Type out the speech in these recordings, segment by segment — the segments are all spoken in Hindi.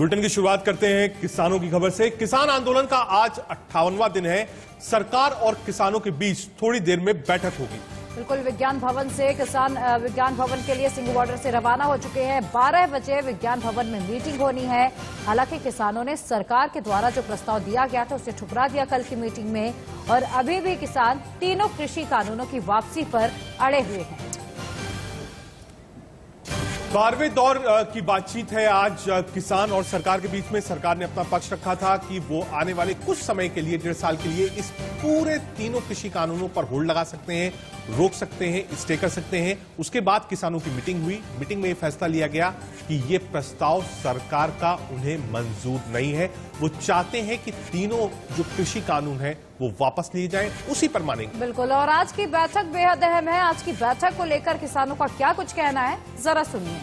बुलेटिन की शुरुआत करते हैं किसानों की खबर से। किसान आंदोलन का आज 58वां दिन है। सरकार और किसानों के बीच थोड़ी देर में बैठक होगी। बिल्कुल, विज्ञान भवन से किसान विज्ञान भवन के लिए सिंह बॉर्डर से रवाना हो चुके हैं। 12 बजे विज्ञान भवन में मीटिंग होनी है। हालांकि किसानों ने सरकार के द्वारा जो प्रस्ताव दिया गया था उसे ठुकरा दिया कल की मीटिंग में, और अभी भी किसान तीनों कृषि कानूनों की वापसी पर अड़े हुए हैं। 12वें दौर की बातचीत है आज किसान और सरकार के बीच में। सरकार ने अपना पक्ष रखा था कि वो आने वाले कुछ समय के लिए, 1.5 साल के लिए, इस पूरे तीनों कृषि कानूनों पर होल्ड लगा सकते हैं, रोक सकते हैं, स्टे कर सकते हैं। उसके बाद किसानों की मीटिंग हुई। मीटिंग में यह फैसला लिया गया कि ये प्रस्ताव सरकार का उन्हें मंजूर नहीं है। वो चाहते हैं कि तीनों जो कृषि कानून है वो वापस लिए जाएं, उसी पर मानेंगे। बिल्कुल, और आज की बैठक बेहद अहम है। आज की बैठक को लेकर किसानों का क्या कुछ कहना है, जरा सुनिए।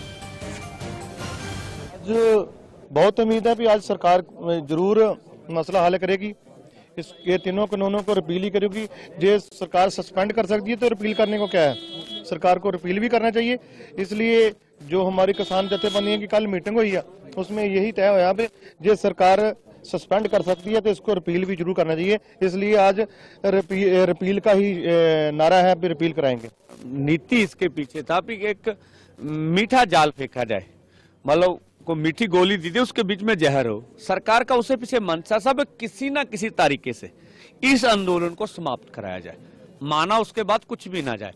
आज बहुत उम्मीद है कि आज सरकार जरूर मसला हल करेगी। ये तीनों कानूनों को रिपील ही करेगी। जो सरकार सस्पेंड कर सकती है तो रिपील करने को क्या है, सरकार को रिपील भी करना चाहिए। इसलिए जो हमारी किसान जथेबंदियों की कल मीटिंग हुई है उसमें यही तय हुआ है जो सरकार सस्पेंड कर सकती है तो इसको रिपील भी जरूर करना चाहिए। इसलिए आज रिपील का ही नारा है, रिपील कराएंगे। नीति इसके पीछे था कि एक मीठा जाल फेंका जाए, मतलब को मीठी गोली दी थी, उसके बीच में जहर हो। सरकार का उसे पीछे मंशा सब किसी ना किसी तरीके से इस आंदोलन को समाप्त कराया जाए, माना उसके बाद कुछ भी ना जाए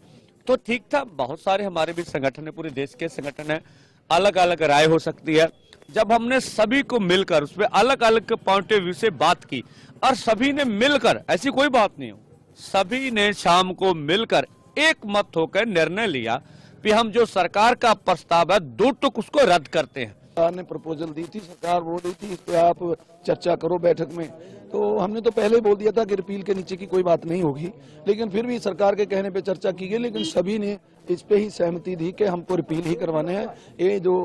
तो ठीक था। बहुत सारे हमारे भी संगठन है, पूरे देश के संगठन है, अलग अलग राय हो सकती है। जब हमने सभी को मिलकर उसमें अलग अलग पॉइंट ऑफ व्यू से बात की और सभी ने मिलकर, ऐसी कोई बात नहीं हो, सभी ने शाम को मिलकर एक मत होकर निर्णय लिया कि हम जो सरकार का प्रस्ताव है 2 टुक उसको रद्द करते हैं। सरकार ने प्रपोजल दी थी, सरकार बोल रही थी इस पे आप चर्चा करो बैठक में, तो हमने तो पहले ही बोल दिया था कि रिपील के नीचे की कोई बात नहीं होगी। लेकिन फिर भी सरकार के कहने पे चर्चा की गई, लेकिन सभी ने इस पे ही सहमति दी कि हमको रिपील ही करवाने हैं। ये जो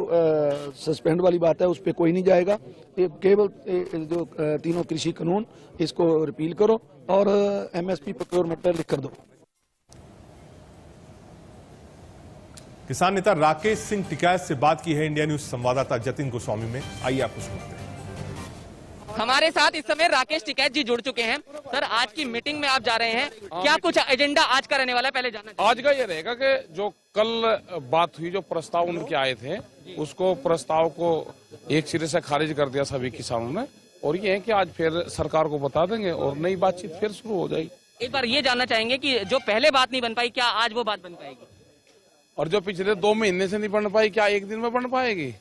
सस्पेंड वाली बात है उस पे कोई नहीं जाएगा। केवल जो तीनों कृषि कानून इसको रिपील करो और MSP प्रोक्योरमेंट लिख कर दो। किसान नेता राकेश सिंह टिकैत से बात की है इंडिया न्यूज संवाददाता जतिन गोस्वामी में। आइए आपको सुनते हैं। हमारे साथ इस समय राकेश टिकैत जी जुड़ चुके हैं। सर, आज की मीटिंग में आप जा रहे हैं, क्या कुछ एजेंडा आज का रहने वाला है, पहले जानना चाहिए। आज का ये रहेगा कि जो कल बात हुई, जो प्रस्ताव उनके आए थे, उसको प्रस्ताव को एक सिरे से खारिज कर दिया सभी किसानों ने, और ये है कि आज फिर सरकार को बता देंगे और नई बातचीत फिर शुरू हो जाएगी। एक बार ये जानना चाहेंगे कि जो पहले बात नहीं बन पाई, क्या आज वो बात बन पाएगी? और जो पिछले 2 महीने से नहीं बन पाई, क्या एक दिन में बन पाएगी?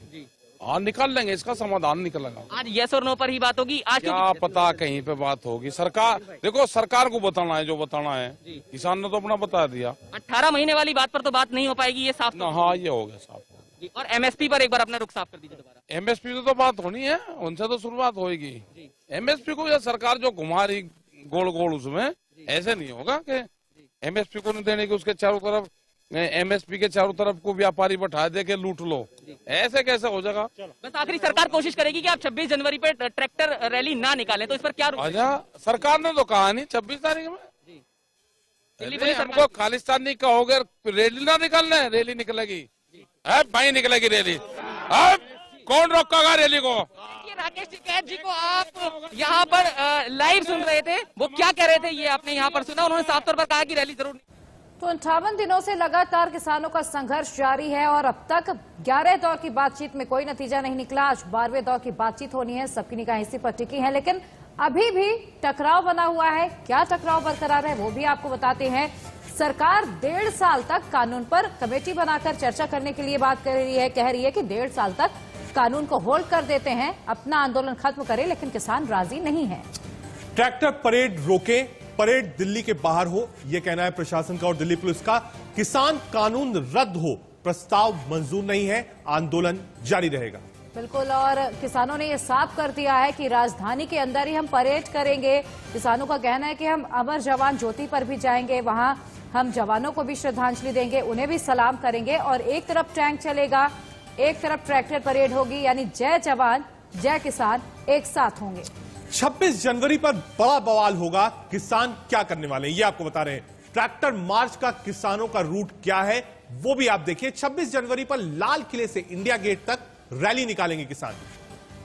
हाँ, निकाल लेंगे, इसका समाधान निकलेगा। आज यस और नो पर ही बात होगी। आज क्या पता कहीं पे बात होगी। सरकार, देखो सरकार को बताना है जो बताना है, किसान ने तो अपना बता दिया। 18 महीने वाली बात पर तो बात नहीं हो पाएगी, ये साफ। हाँ, ये हो गया साफ। और MSP पर एक बार अपना रुख साफ कर दीजिए दोबारा। MSP तो बात होनी है, उनसे तो शुरुआत होगी। MSP को या सरकार जो घुमा रही गोल गोल, उसमें ऐसे नहीं होगा कि MSP को नहीं देने की, उसके चारों तरफ MSP के चारों तरफ को व्यापारी बैठा दे के लूट लो, ऐसे कैसे हो जाएगा। बस आखिरी सरकार कोशिश करेगी कि आप 26 जनवरी पे ट्रैक्टर रैली ना निकालें, तो इस पर क्या अच्छा, सरकार ने तो कहा नहीं 26 तारीख में। दिल्ली हमको खालिस्तानी कहोगे, रैली ना निकलना है, रैली निकलेगी भाई, निकलेगी रैली। अब कौन रोकेगा रैली को? राकेश टिकैत जी को आप यहाँ पर लाइव सुन रहे थे, वो क्या कह रहे थे ये आपने यहाँ पर सुना। उन्होंने साफ तौर पर कहा कि रैली जरूर। तो 58 दिनों से लगातार किसानों का संघर्ष जारी है और अब तक 11 दौर की बातचीत में कोई नतीजा नहीं निकला। आज 12वें दौर की बातचीत होनी है, सबकी निगाहें इसी पर टिकी हैं, लेकिन अभी भी टकराव बना हुआ है। क्या टकराव बरकरार है वो भी आपको बताते हैं। सरकार 1.5 साल तक कानून पर कमेटी बनाकर चर्चा करने के लिए बात कर रही है, कह रही है कि 1.5 साल तक कानून को होल्ड कर देते हैं, अपना आंदोलन खत्म करें, लेकिन किसान राजी नहीं है। ट्रैक्टर परेड रोके, परेड दिल्ली के बाहर हो, यह कहना है प्रशासन का और दिल्ली पुलिस का। किसान कानून रद्द हो, प्रस्ताव मंजूर नहीं है, आंदोलन जारी रहेगा। बिल्कुल, और किसानों ने यह साफ कर दिया है कि राजधानी के अंदर ही हम परेड करेंगे। किसानों का कहना है कि हम अमर जवान ज्योति पर भी जाएंगे, वहां हम जवानों को भी श्रद्धांजलि देंगे, उन्हें भी सलाम करेंगे, और एक तरफ टैंक चलेगा, एक तरफ ट्रैक्टर परेड होगी, यानी जय जवान जय किसान एक साथ होंगे। 26 जनवरी पर बड़ा बवाल होगा। किसान क्या करने वाले हैं ये आपको बता रहे हैं। ट्रैक्टर मार्च का किसानों का रूट क्या है वो भी आप देखिए। 26 जनवरी पर लाल किले से इंडिया गेट तक रैली निकालेंगे किसान।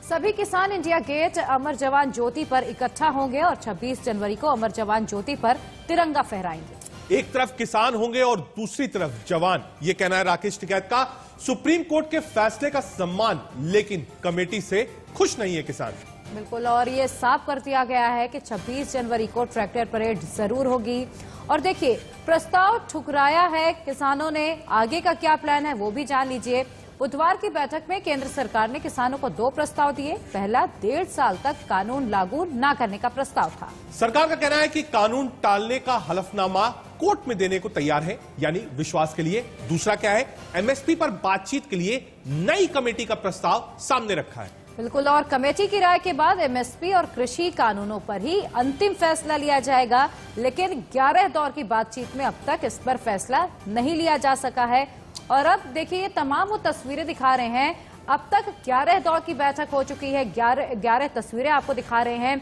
सभी किसान इंडिया गेट अमर जवान ज्योति पर इकट्ठा होंगे और 26 जनवरी को अमर जवान ज्योति पर तिरंगा फहराएंगे। एक तरफ किसान होंगे और दूसरी तरफ जवान, ये कहना है राकेश टिकैत का। सुप्रीम कोर्ट के फैसले का सम्मान, लेकिन कमेटी से खुश नहीं है किसान। बिल्कुल, और ये साफ कर दिया गया है कि 26 जनवरी को ट्रैक्टर परेड जरूर होगी। और देखिए, प्रस्ताव ठुकराया है किसानों ने, आगे का क्या प्लान है वो भी जान लीजिए। बुधवार की बैठक में केंद्र सरकार ने किसानों को 2 प्रस्ताव दिए। पहला 1.5 साल तक कानून लागू न करने का प्रस्ताव था। सरकार का कहना है कि कानून टालने का हलफनामा कोर्ट में देने को तैयार है, यानी विश्वास के लिए। दूसरा क्या है, एमएसपी पर बातचीत के लिए नई कमेटी का प्रस्ताव सामने रखा है। बिल्कुल, और कमेटी की राय के बाद एमएसपी और कृषि कानूनों पर ही अंतिम फैसला लिया जाएगा। लेकिन 11 दौर की बातचीत में अब तक इस पर फैसला नहीं लिया जा सका है। और अब देखिए, ये तमाम वो तस्वीरें दिखा रहे हैं। अब तक 11 दौर की बैठक हो चुकी है, 11 तस्वीरें आपको दिखा रहे हैं।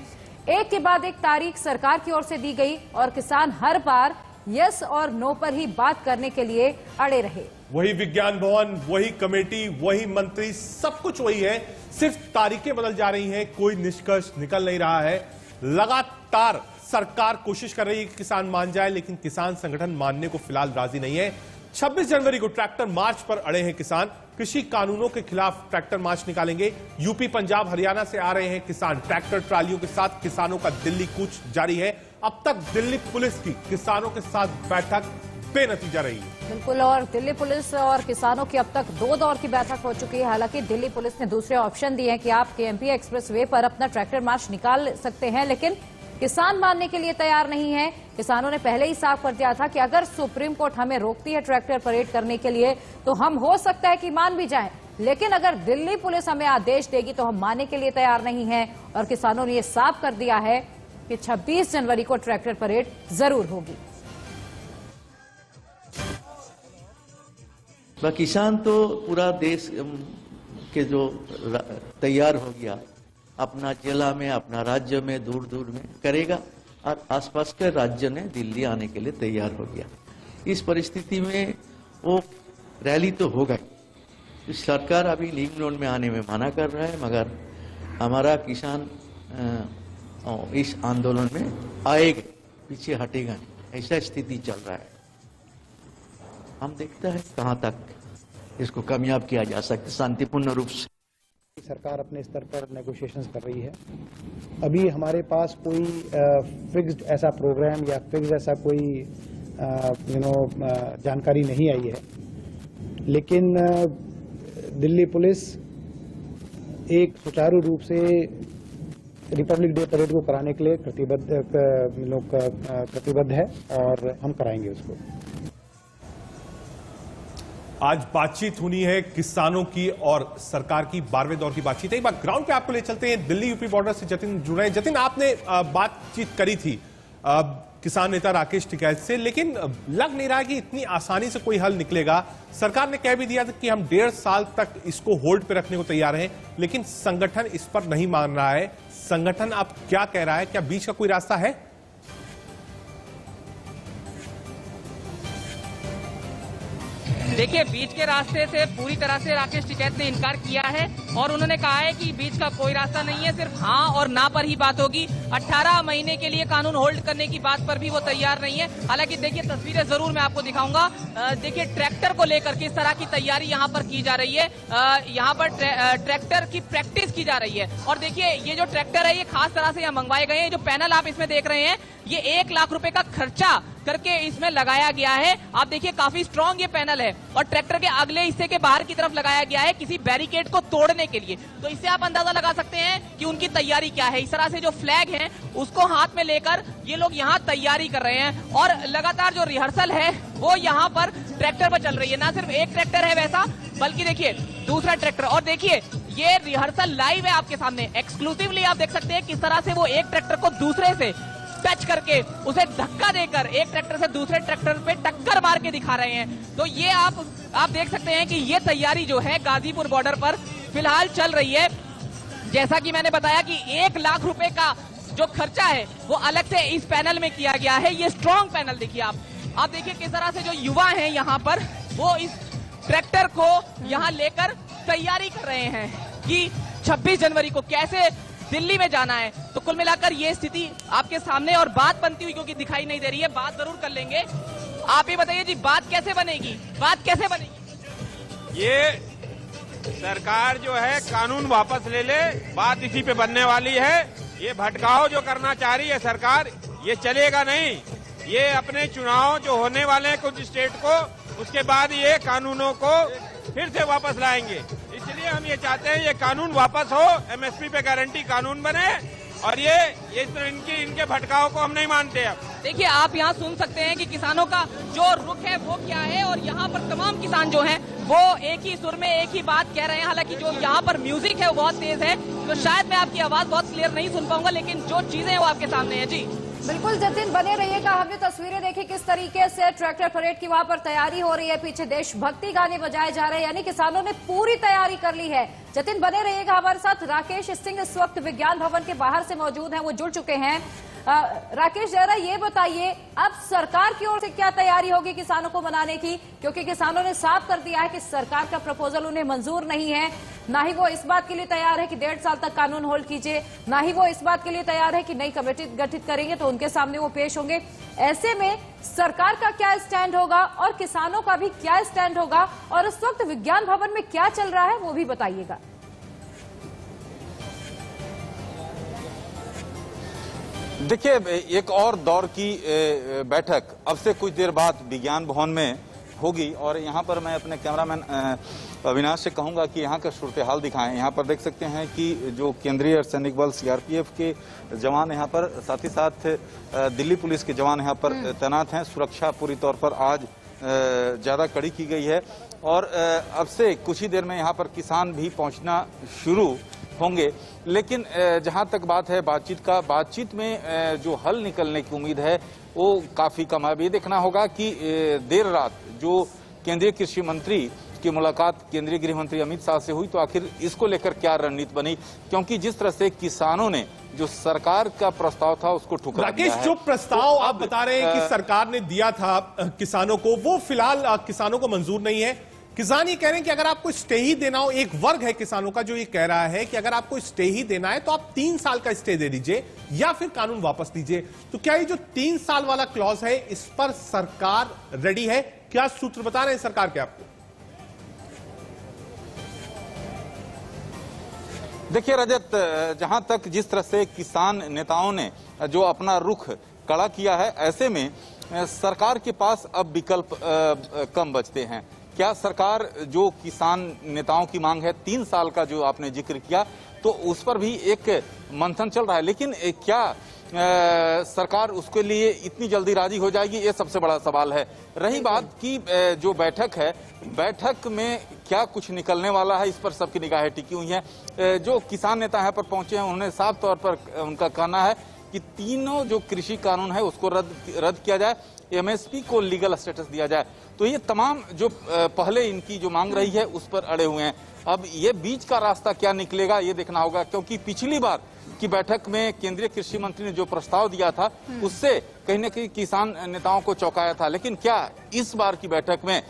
एक के बाद एक तारीख सरकार की ओर से दी गई और किसान हर बार यस और नो पर ही बात करने के लिए अड़े रहे। वही विज्ञान भवन, वही कमेटी, वही मंत्री, सब कुछ वही है, सिर्फ तारीखें बदल जा रही हैं। कोई निष्कर्ष निकल नहीं रहा है। लगातार सरकार कोशिश कर रही है कि किसान मान जाए, लेकिन किसान संगठन मानने को फिलहाल राजी नहीं है। 26 जनवरी को ट्रैक्टर मार्च पर अड़े हैं किसान। कृषि कानूनों के खिलाफ ट्रैक्टर मार्च निकालेंगे। यूपी, पंजाब, हरियाणा से आ रहे हैं किसान। ट्रैक्टर ट्रालियों के साथ किसानों का दिल्ली कूच जारी है। अब तक दिल्ली पुलिस की किसानों के साथ बैठक बेनतीजा रही है। बिल्कुल, और दिल्ली पुलिस और किसानों की अब तक 2 दौर की बैठक हो चुकी है। हालांकि दिल्ली पुलिस ने दूसरे ऑप्शन दिए हैं कि आप केएमपी एक्सप्रेस वे पर अपना ट्रैक्टर मार्च निकाल सकते हैं, लेकिन किसान मानने के लिए तैयार नहीं है। किसानों ने पहले ही साफ कर दिया था कि अगर सुप्रीम कोर्ट हमें रोकती है ट्रैक्टर परेड करने के लिए तो हम हो सकता है कि मान भी जाएं, लेकिन अगर दिल्ली पुलिस हमें आदेश देगी तो हम मानने के लिए तैयार नहीं हैं। और किसानों ने यह साफ कर दिया है कि 26 जनवरी को ट्रैक्टर परेड जरूर होगी। किसान तो पूरा देश के जो तैयार हो गया, अपना जिला में, अपना राज्य में, दूर दूर में करेगा, और आसपास के राज्य ने दिल्ली आने के लिए तैयार हो गया। इस परिस्थिति में वो रैली तो होगा ही। सरकार अभी लिंक रोड में आने में मना कर रहा है, मगर हमारा किसान इस आंदोलन में आएगा, पीछे हटेगा नहीं, ऐसा स्थिति चल रहा है। हम देखते हैं कहां तक इसको कामयाब किया जा सकता शांतिपूर्ण रूप से। सरकार अपने स्तर पर नेगोशिएशंस कर रही है। अभी हमारे पास कोई फिक्स्ड ऐसा प्रोग्राम या फिक्स्ड ऐसा कोई जानकारी नहीं आई है, लेकिन दिल्ली पुलिस एक सुचारू रूप से रिपब्लिक डे परेड को कराने के लिए प्रतिबद्ध है और हम कराएंगे उसको। आज बातचीत होनी है किसानों की और सरकार की, 12वें दौर की बातचीत है। एक बार ग्राउंड पे आपको ले चलते हैं। दिल्ली यूपी बॉर्डर से जतिन जुड़ रहे हैं। जतिन, आपने बातचीत करी थी किसान नेता राकेश टिकैत से, लेकिन लग नहीं रहा कि इतनी आसानी से कोई हल निकलेगा। सरकार ने कह भी दिया था कि हम 1.5 साल तक इसको होल्ड पे रखने को तैयार हैं, लेकिन संगठन इस पर नहीं मान रहा है। संगठन अब क्या कह रहा है? क्या बीच का कोई रास्ता है? देखिए, बीच के रास्ते से पूरी तरह से राकेश टिकैत ने इनकार किया है और उन्होंने कहा है कि बीच का कोई रास्ता नहीं है, सिर्फ हाँ और ना पर ही बात होगी। 18 महीने के लिए कानून होल्ड करने की बात पर भी वो तैयार नहीं है। हालांकि देखिए, तस्वीरें जरूर मैं आपको दिखाऊंगा। देखिए, ट्रैक्टर को लेकर किस तरह की तैयारी यहाँ पर की जा रही है। यहाँ पर ट्रैक्टर की प्रैक्टिस की जा रही है। और देखिए, ये जो ट्रैक्टर है ये खास तरह से यहाँ मंगवाए गए हैं। जो पैनल आप इसमें देख रहे हैं, ये 1 लाख रुपए का खर्चा करके इसमें लगाया गया है। आप देखिए, काफी स्ट्रॉन्ग ये पैनल है और ट्रैक्टर के अगले हिस्से के बाहर की तरफ लगाया गया है किसी बैरिकेड को तोड़ने के लिए। तो इससे आप अंदाजा लगा सकते हैं कि उनकी तैयारी क्या है। इस तरह से जो फ्लैग है उसको हाथ में लेकर ये लोग यहाँ तैयारी कर रहे हैं और लगातार जो रिहर्सल है वो यहाँ पर ट्रैक्टर पर चल रही है। ना सिर्फ एक ट्रैक्टर है वैसा, बल्कि देखिए दूसरा ट्रैक्टर। और देखिए, ये रिहर्सल लाइव है आपके सामने, एक्सक्लूसिवली आप देख सकते हैं किस तरह से वो एक ट्रैक्टर को दूसरे से टच करके उसे धक्का देकर एक ट्रैक्टर से दूसरे ट्रैक्टर पे टक्कर मार के दिखा रहे हैं। तो ये आप देख सकते हैं कि ये तैयारी जो है गाजीपुर बॉर्डर पर फिलहाल चल रही है। जैसा कि मैंने बताया कि 1 लाख रुपए का जो खर्चा है वो अलग से इस पैनल में किया गया है। ये स्ट्रॉन्ग पैनल देखिए आप देखिए किस तरह से जो युवा हैं यहाँ पर वो इस ट्रैक्टर को यहाँ लेकर तैयारी कर रहे हैं कि 26 जनवरी को कैसे दिल्ली में जाना है। तो कुल मिलाकर ये स्थिति आपके सामने और बात बनती हुई क्योंकि दिखाई नहीं दे रही है, बात जरूर कर लेंगे। आप ही बताइए जी, बात कैसे बनेगी, बात कैसे बनेगी? ये सरकार जो है कानून वापस ले ले, बात इसी पे बनने वाली है। ये भटकाव जो करना चाह रही है सरकार, ये चलेगा नहीं। ये अपने चुनाव जो होने वाले हैं कुछ स्टेट को, उसके बाद ये कानूनों को फिर से वापस लाएंगे। इसलिए हम ये चाहते हैं ये कानून वापस हो, एमएसपी पे गारंटी कानून बने, और ये इनके भटकाव को हम नहीं मानते। अब देखिए, आप यहाँ सुन सकते हैं कि किसानों का जो रुख है वो क्या है, और यहाँ पर तमाम किसान जो हैं वो एक ही सुर में एक ही बात कह रहे हैं। हालांकि जो यहाँ पर म्यूजिक है वो बहुत तेज है, तो शायद मैं आपकी आवाज बहुत क्लियर नहीं सुन पाऊंगा, लेकिन जो चीजें हैं वो आपके सामने है। जी बिल्कुल जतिन, बने रहिएगा। हमने तस्वीरें देखी किस तरीके से ट्रैक्टर परेड की वहां पर तैयारी हो रही है, पीछे देशभक्ति गाने बजाए जा रहे हैं, यानी किसानों ने पूरी तैयारी कर ली है। जतिन बने रहिएगा हमारे साथ। राकेश सिंह इस वक्त विज्ञान भवन के बाहर से मौजूद हैं, वो जुड़ चुके हैं। राकेश जरा ये बताइए, अब सरकार की ओर से क्या तैयारी होगी किसानों को मनाने की, क्योंकि किसानों ने साफ कर दिया है कि सरकार का प्रपोजल उन्हें मंजूर नहीं है। ना ही वो इस बात के लिए तैयार है कि 1.5 साल तक कानून होल्ड कीजिए, ना ही वो इस बात के लिए तैयार है कि नई कमेटी गठित करेंगे तो उनके सामने वो पेश होंगे। ऐसे में सरकार का क्या स्टैंड होगा और किसानों का भी क्या स्टैंड होगा, और इस वक्त विज्ञान भवन में क्या चल रहा है वो भी बताइएगा। देखिए, एक और दौर की बैठक अब से कुछ देर बाद विज्ञान भवन में होगी, और यहाँ पर मैं अपने कैमरामैन अविनाश से कहूँगा कि यहाँ का सूरत हाल दिखाएं। यहाँ पर देख सकते हैं कि जो केंद्रीय अर्धसैनिक बल सीआरपीएफ के जवान यहाँ पर, साथ ही साथ दिल्ली पुलिस के जवान यहाँ पर तैनात हैं। सुरक्षा पूरी तौर पर आज ज़्यादा कड़ी की गई है, और अब से कुछ ही देर में यहाँ पर किसान भी पहुँचना शुरू होंगे। लेकिन जहां तक बात है बातचीत में जो हल निकलने की उम्मीद है वो काफी कम है। अब ये देखना होगा कि देर रात जो केंद्रीय कृषि मंत्री की मुलाकात केंद्रीय गृह मंत्री अमित शाह से हुई, तो आखिर इसको लेकर क्या रणनीति बनी, क्योंकि जिस तरह से किसानों ने जो सरकार का प्रस्ताव था उसको ठुकरा दिया है। राकेश, जो प्रस्ताव आप बता रहे हैं कि सरकार ने दिया था किसानों को, वो फिलहाल किसानों को मंजूर नहीं है। किसान ये कह रहे हैं कि अगर आपको स्टे ही देना हो, एक वर्ग है किसानों का जो ये कह रहा है कि अगर आपको स्टे ही देना है तो आप 3 साल का स्टे दे दीजिए या फिर कानून वापस दीजिए। तो क्या ये जो 3 साल वाला क्लॉज है, इस पर सरकार रेडी है? क्या सूत्र बता रहे हैं सरकार के आपको? देखिए रजत, जहां तक जिस तरह से किसान नेताओं ने जो अपना रुख कड़ा किया है, ऐसे में सरकार के पास अब विकल्प कम बचते हैं। क्या सरकार जो किसान नेताओं की मांग है 3 साल का जो आपने जिक्र किया, तो उस पर भी एक मंथन चल रहा है, लेकिन क्या सरकार उसके लिए इतनी जल्दी राजी हो जाएगी, ये सबसे बड़ा सवाल है। रही बात की जो बैठक है, बैठक में क्या कुछ निकलने वाला है, इस पर सबकी निगाहें टिकी हुई हैं। जो किसान नेता यहाँ पर पहुंचे हैं उन्होंने साफ तौर पर उनका कहना है कि तीनों जो कृषि कानून है उसको रद्द किया जाए, एमएसपी को लीगल स्टेटस दिया जाए। तो ये तमाम जो पहले इनकी जो मांग रही है उस पर अड़े हुए हैं। अब ये बीच का रास्ता क्या निकलेगा ये देखना होगा, क्योंकि पिछली बार की बैठक में केंद्रीय कृषि मंत्री ने जो प्रस्ताव दिया था उससे कहीं न कहीं किसान नेताओं को चौंकाया था। लेकिन क्या इस बार की बैठक में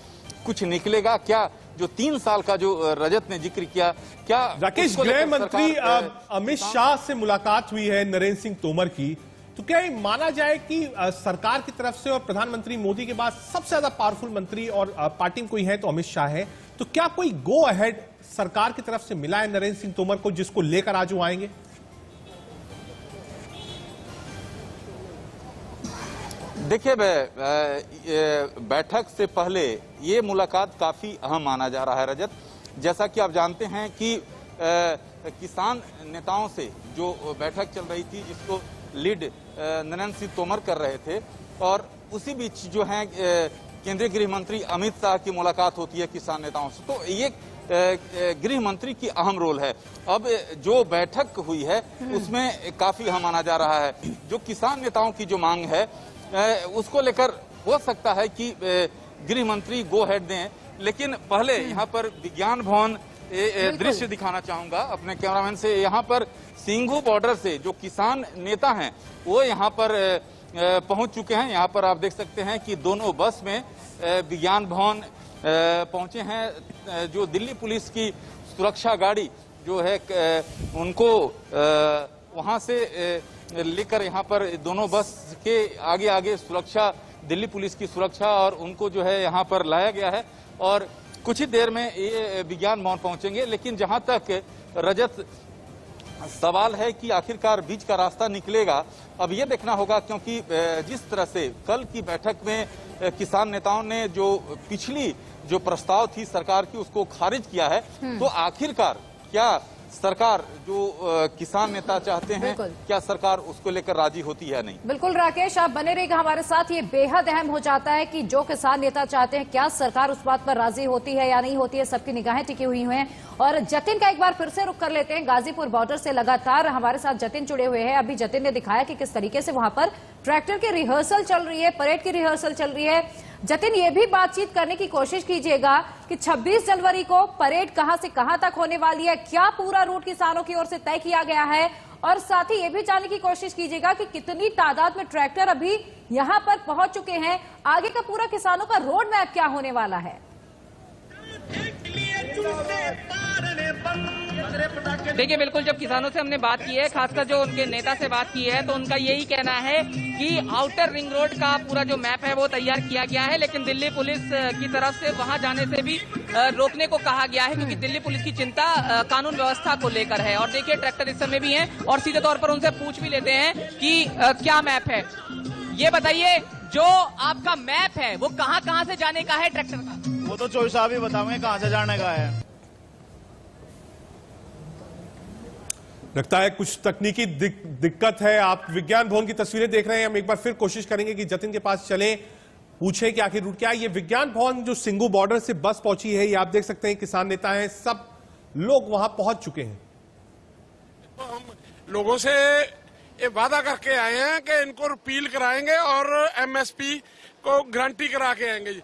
कुछ निकलेगा? क्या जो 3 साल का जो रजत ने जिक्र किया, क्या राकेश, गृह मंत्री अमित शाह से मुलाकात हुई है नरेंद्र सिंह तोमर की, तो क्या ये माना जाए कि सरकार की तरफ से और प्रधानमंत्री मोदी के बाद सबसे ज्यादा पावरफुल मंत्री और पार्टी में कोई है तो अमित शाह है, तो क्या कोई गो अहेड सरकार की तरफ से मिला है नरेंद्र सिंह तोमर को, जिसको लेकर आज वो आएंगे? देखिए, बैठक से पहले ये मुलाकात काफी अहम माना जा रहा है रजत। जैसा कि आप जानते हैं कि किसान नेताओं से जो बैठक चल रही थी, जिसको लीड नरेंद्र सिंह तोमर कर रहे थे, और उसी बीच जो है केंद्रीय गृह मंत्री अमित शाह की मुलाकात होती है किसान नेताओं से। तो ये गृह मंत्री की अहम रोल है। अब जो बैठक हुई है उसमें काफी अहम माना जा रहा है। जो किसान नेताओं की जो मांग है उसको लेकर हो सकता है कि गृह मंत्री गो हेड दें, लेकिन पहले यहाँ पर विज्ञान भवन दृश्य दिखाना चाहूंगा अपने कैमरामैन से। यहाँ पर सिंघू बॉर्डर से जो किसान नेता हैं वो यहाँ पर पहुंच चुके हैं। यहाँ पर आप देख सकते हैं कि दोनों बस में विज्ञान भवन पहुंचे हैं। जो दिल्ली पुलिस की सुरक्षा गाड़ी जो है उनको वहां से लेकर यहाँ पर दोनों बस के आगे आगे सुरक्षा, दिल्ली पुलिस की सुरक्षा, और उनको जो है यहाँ पर लाया गया है और कुछ ही देर में ये विज्ञान भवन पहुंचेंगे। लेकिन जहां तक रजत सवाल है कि आखिरकार बीच का रास्ता निकलेगा, अब ये देखना होगा, क्योंकि जिस तरह से कल की बैठक में किसान नेताओं ने जो पिछली जो प्रस्ताव थी सरकार की उसको खारिज किया है, तो आखिरकार क्या सरकार जो किसान नेता चाहते हैं, क्या सरकार उसको लेकर राजी होती है नहीं? बिल्कुल राकेश, आप बने रहिएगा हमारे साथ। ये बेहद अहम हो जाता है कि जो किसान नेता चाहते हैं, क्या सरकार उस बात पर राजी होती है या नहीं होती है, सबकी निगाहें टिकी हुई हैं। और जतिन का एक बार फिर से रुख कर लेते हैं। गाजीपुर बॉर्डर से लगातार हमारे साथ जतिन जुड़े हुए हैं। अभी जतिन ने दिखाया कि किस तरीके से वहां पर ट्रैक्टर की रिहर्सल चल रही है, परेड की रिहर्सल चल रही है। जतिन, ये भी बातचीत करने की कोशिश कीजिएगा कि 26 जनवरी को परेड कहां से कहां तक होने वाली है, क्या पूरा रूट किसानों की ओर से तय किया गया है, और साथ ही ये भी जानने की कोशिश कीजिएगा कि कितनी तादाद में ट्रैक्टर अभी यहां पर पहुंच चुके हैं, आगे का पूरा किसानों का रोड मैप क्या होने वाला है। देखिए, बिल्कुल जब किसानों से हमने बात की है, खासकर जो उनके नेता से बात की है, तो उनका यही कहना है कि आउटर रिंग रोड का पूरा जो मैप है वो तैयार किया गया है, लेकिन दिल्ली पुलिस की तरफ से वहां जाने से भी रोकने को कहा गया है, क्योंकि दिल्ली पुलिस की चिंता कानून व्यवस्था को लेकर है। और देखिए, ट्रैक्टर इस समय भी हैं और सीधे तौर पर उनसे पूछ भी लेते हैं कि क्या मैप है। ये बताइए, जो आपका मैप है वो कहां से जाने का है ट्रैक्टर का? वो तो चौबीस साहब ही बताओगे कहां से जाने का है। लगता है कुछ तकनीकी दिक्कत है। आप विज्ञान भवन की तस्वीरें देख रहे हैं। हम एक बार फिर कोशिश करेंगे कि जतिन के पास चलें, पूछे कि आखिर रूट क्या है। ये विज्ञान भवन जो सिंगू बॉर्डर से बस पहुंची है, ये आप देख सकते हैं किसान नेता हैं, सब लोग वहां पहुंच चुके हैं। तो हम लोगों से ये वादा करके आए हैं कि इनको रिपील कराएंगे और एमएसपी को गारंटी करा के आएंगे।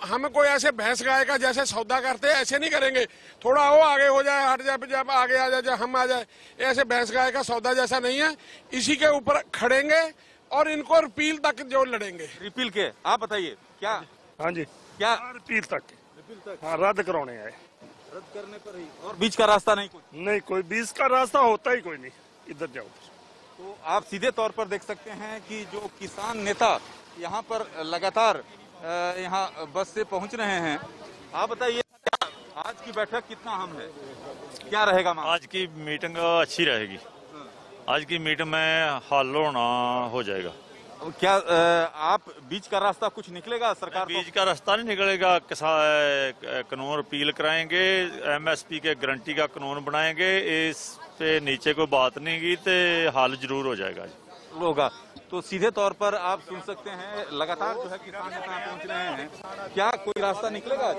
हमें कोई ऐसे भैंस गाय का जैसे सौदा करते हैं ऐसे नहीं करेंगे, थोड़ा वो आगे हो जाए, हट जाए, जब आगे आ जाए, जब हम आ जाए, ऐसे भैंस गाय का सौदा जैसा नहीं है। इसी के ऊपर खड़ेंगे और इनको रिपील तक जो लड़ेंगे। रिपील के आप बताइए क्या? हाँ जी, क्या रिपील तक? हाँ, रद्द कराने आए। रद्द करने पर ही, और बीच का रास्ता नहीं? नहीं, कोई बीच का रास्ता होता ही कोई नहीं, इधर जाओ। तो आप सीधे तौर पर देख सकते हैं कि जो किसान नेता यहाँ पर लगातार यहाँ बस से पहुंच रहे हैं। आप बताइए, आज की बैठक कितना अहम है, क्या रहेगा? आज की मीटिंग अच्छी रहेगी। आज की मीटिंग में हल होना हो जाएगा। क्या आप बीच का रास्ता कुछ निकलेगा सरकार? बीच का रास्ता नहीं निकलेगा। कानून रिपील कराएंगे, एमएसपी के गारंटी का कानून बनाएंगे, इस पे नीचे कोई बात नहीं की तो हल जरूर हो जाएगा। होगा तो सीधे तौर पर आप सुन सकते हैं लगातार जो है किसान नेता पहुंच रहे हैं। क्या कोई रास्ता निकलेगा?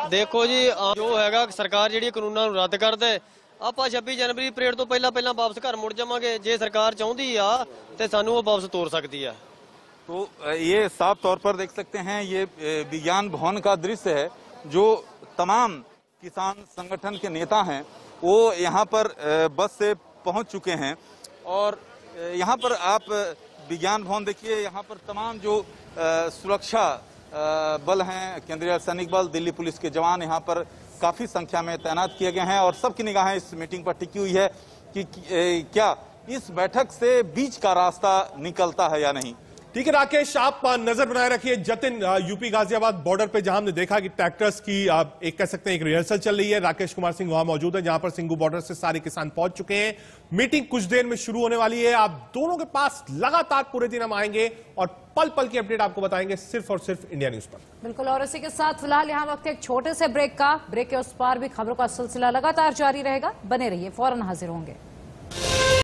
देखो जी, जो हैगा सरकार ਜਿਹੜੀ ਕਾਨੂੰਨਾਂ ਨੂੰ ਰੱਦ ਕਰ ਦੇ, ਆਪਾਂ 26 ਜਨਵਰੀ ਪਰੇਡ ਤੋਂ ਪਹਿਲਾਂ ਵਾਪਸ ਘਰ ਮੁੜ ਜਾਵਾਂਗੇ। ਜੇ ਸਰਕਾਰ ਚਾਹੁੰਦੀ ਆ ਤੇ ਸਾਨੂੰ ਉਹ ਵਾਪਸ ਤੋਰ ਸਕਦੀ ਆ। तो ये साफ तौर पर देख सकते हैं, ये विज्ञान भवन का दृश्य है। जो तमाम किसान संगठन के नेता हैं वो यहाँ पर बस से पहुंच चुके हैं और यहाँ पर आप विज्ञान भवन देखिए, यहाँ पर तमाम जो सुरक्षा बल हैं, केंद्रीय अर्धसैनिक बल, दिल्ली पुलिस के जवान यहाँ पर काफी संख्या में तैनात किए गए हैं और सबकी निगाहें इस मीटिंग पर टिकी हुई है कि क्या इस बैठक से बीच का रास्ता निकलता है या नहीं। ठीक है राकेश, आप नजर बनाए रखिए। जतिन, यूपी गाजियाबाद बॉर्डर पे जहां हमने देखा कि ट्रैक्टर्स की एक कह सकते हैं एक रिहर्सल चल रही है। राकेश कुमार सिंह वहां मौजूद है जहां पर सिंगू बॉर्डर से सारे किसान पहुंच चुके हैं। मीटिंग कुछ देर में शुरू होने वाली है। आप दोनों के पास लगातार पूरे दिन हम आएंगे और पल पल की अपडेट आपको बताएंगे सिर्फ और सिर्फ इंडिया न्यूज पर। बिल्कुल, और इसी के साथ फिलहाल यहाँ वक्त एक छोटे से ब्रेक का। ब्रेक के उस पार भी खबरों का सिलसिला लगातार जारी रहेगा। बने रहिए, फौरन हाजिर होंगे।